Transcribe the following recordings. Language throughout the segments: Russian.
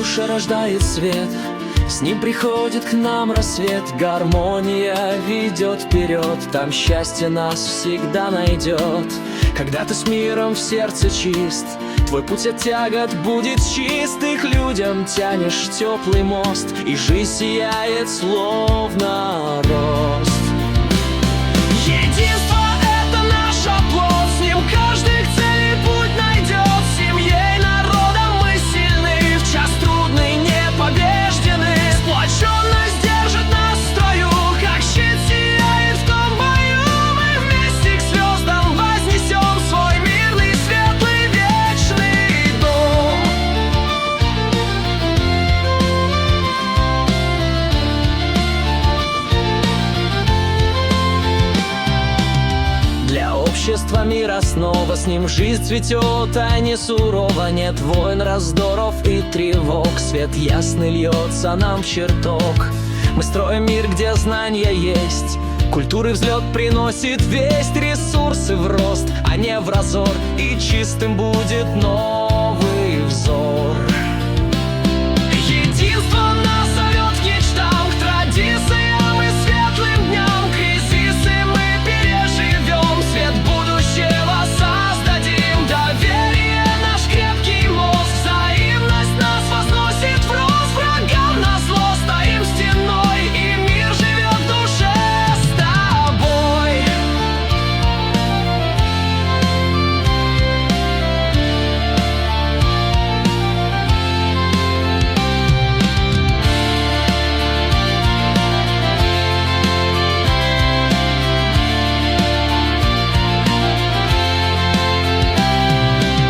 душе рождает свет, с ним приходит к нам рассвет. Гармония ведет вперед, там счастье нас всегда найдет. Когда ты с миром в сердце чист, твой путь от тягот будет чист. Ты к людям тянешь теплый мост, и жизнь сияет словно рост. Единство — это наш оплот, с ним каждый к цели путь найдет. Семьей, народом мы сильны, в час трудный не побеждены. Сплоченность держит нас в строю, как щит сияет в том бою. Мы вместе к звездам вознесем свой мирный, светлый, вечный дом. Для общества мир основа, с ним жизнь цветет, а не сурова. Нет войн, раздоров и тревог, свет ясный льется нам в чертог. Мы строим мир, где знания есть, культуры взлет приносит весть. Ресурсы в рост, а не в разор, и чистым будет новый взор. Единство нас зовет к мечтам, к традициям и светлым дням. Кризисы мы переживем, свет будущего создадим. Доверие — наш крепкий мост, взаимность нас возносит в рост. Врагам назло стоим стеной, и мир живет в душе с тобой.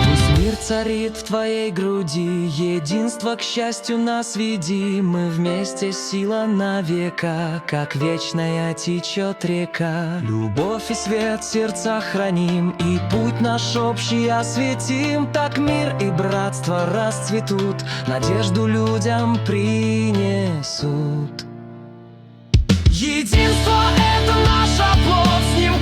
Пусть мир царит в твоей груди, единство к счастью нас веди. Мы вместе, сила на века, как вечная течет река. Любовь и свет в сердцах храним, и путь наш общий осветим. Так мир и братство расцветут, надежду людям принесут. Единство — это наш оплот, с ним